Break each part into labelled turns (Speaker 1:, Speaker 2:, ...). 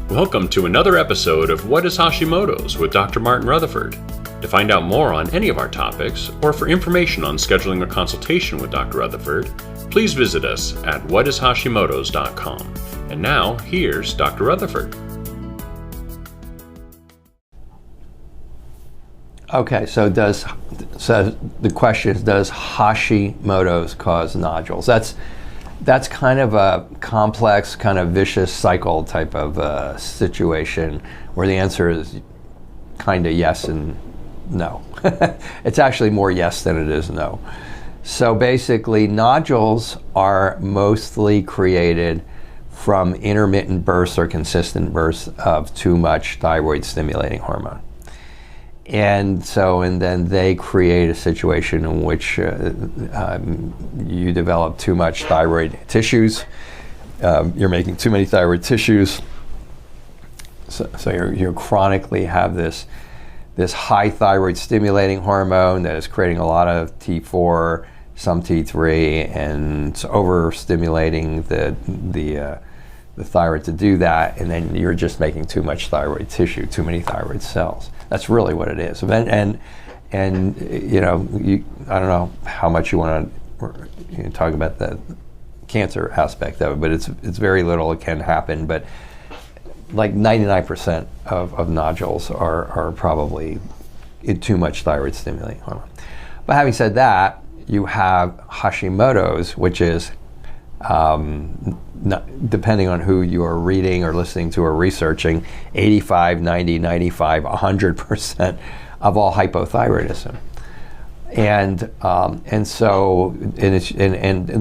Speaker 1: Welcome to another episode of What is Hashimoto's with Dr. Martin Rutherford. To find out more on any of our topics, or for information on scheduling a consultation with Dr. Rutherford, please visit us at whatishashimoto's.com. And now, here's Dr. Rutherford.
Speaker 2: Okay, so the question is, does Hashimoto's cause nodules? That's kind of a complex, kind of vicious cycle type of situation where the answer is kind of yes and no. It's actually more yes than it is no. So basically, nodules are mostly created from intermittent bursts or consistent bursts of too much thyroid stimulating hormone. And then they create a situation in which you develop too much thyroid tissues. You're making too many thyroid tissues. So you chronically have this high thyroid stimulating hormone that is creating a lot of T4, some T3, and it's overstimulating the thyroid to do that, and then you're just making too much thyroid tissue, too many thyroid cells. That's really what it is. And you know, I don't know how much you want to talk about the cancer aspect of it, but it's very little. It can happen, but like 99% of nodules are probably too much thyroid stimulating hormone. But having said that, you have Hashimoto's, which is depending on who you are reading or listening to or researching, 85, 90, 95, 100% of all hypothyroidism. And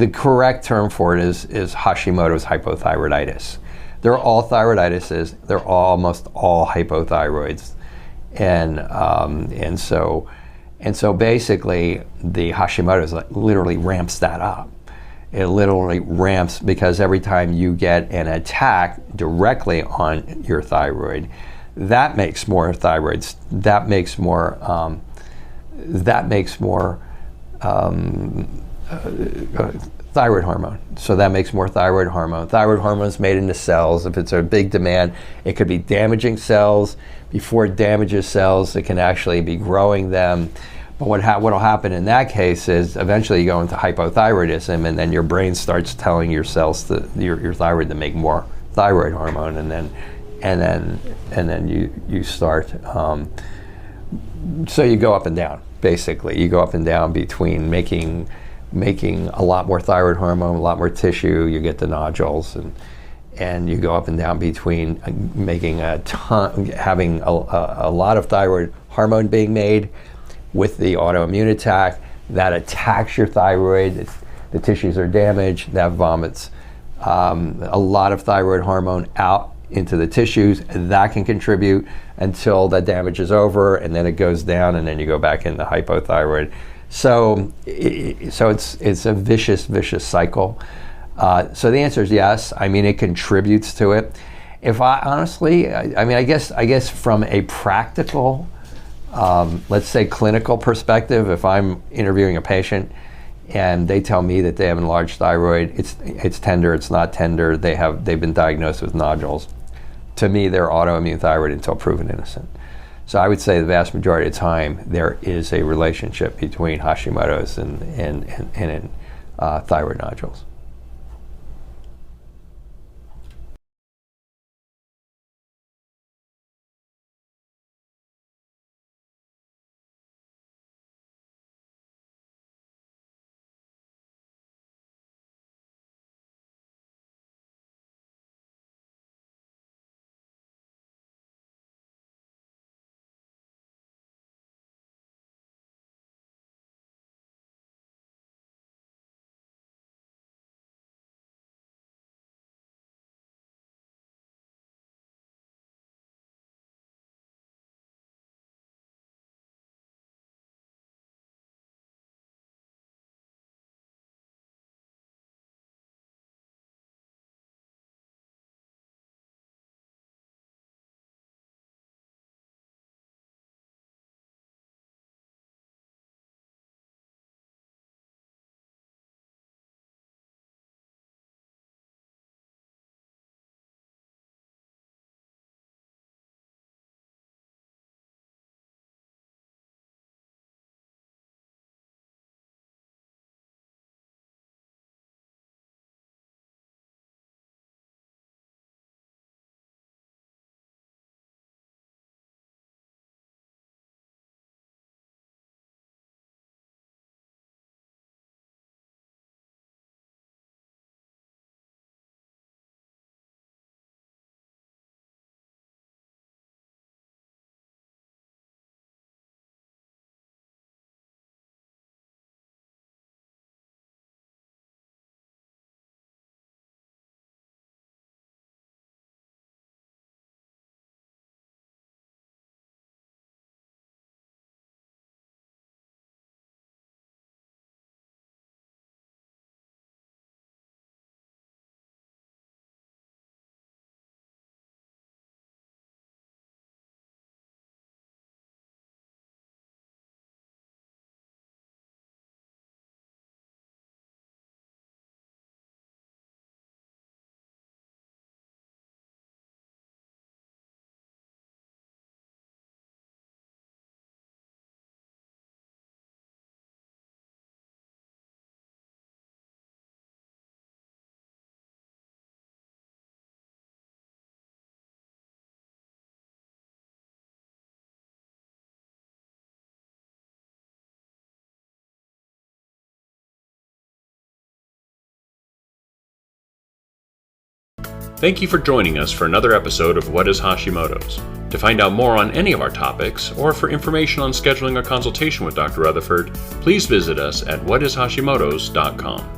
Speaker 2: the correct term for it is Hashimoto's hypothyroiditis. They're all thyroiditis. They're almost all hypothyroids. And so basically the Hashimoto's literally ramps that up. It literally ramps because every time you get an attack directly on your thyroid, that makes more thyroids. That makes more thyroid hormone. So that makes more thyroid hormone. Thyroid hormone is made into cells. If it's a big demand, it could be damaging cells. Before it damages cells, it can actually be growing them. But what will happen in that case is eventually you go into hypothyroidism, and then your brain starts telling your cells, your thyroid, to make more thyroid hormone, and then you start. So you go up and down. Basically, you go up and down between making a lot more thyroid hormone, a lot more tissue. You get the nodules, and you go up and down between making having a lot of thyroid hormone being made, with the autoimmune attack that attacks your thyroid. The tissues are damaged. That vomits a lot of thyroid hormone out into the tissues. That can contribute until that damage is over, and then it goes down, and then you go back into hypothyroid. So it's a vicious cycle. So the answer is yes. I mean, it contributes to it. If I honestly, I guess from a practical, let's say clinical perspective, if I'm interviewing a patient and they tell me that they have enlarged thyroid, it's tender, it's not tender, they've been diagnosed with nodules. To me, they're autoimmune thyroid until proven innocent. So I would say the vast majority of the time there is a relationship between Hashimoto's and thyroid nodules.
Speaker 1: Thank you for joining us for another episode of What is Hashimoto's? To find out more on any of our topics, or for information on scheduling a consultation with Dr. Rutherford, please visit us at whatishashimoto's.com.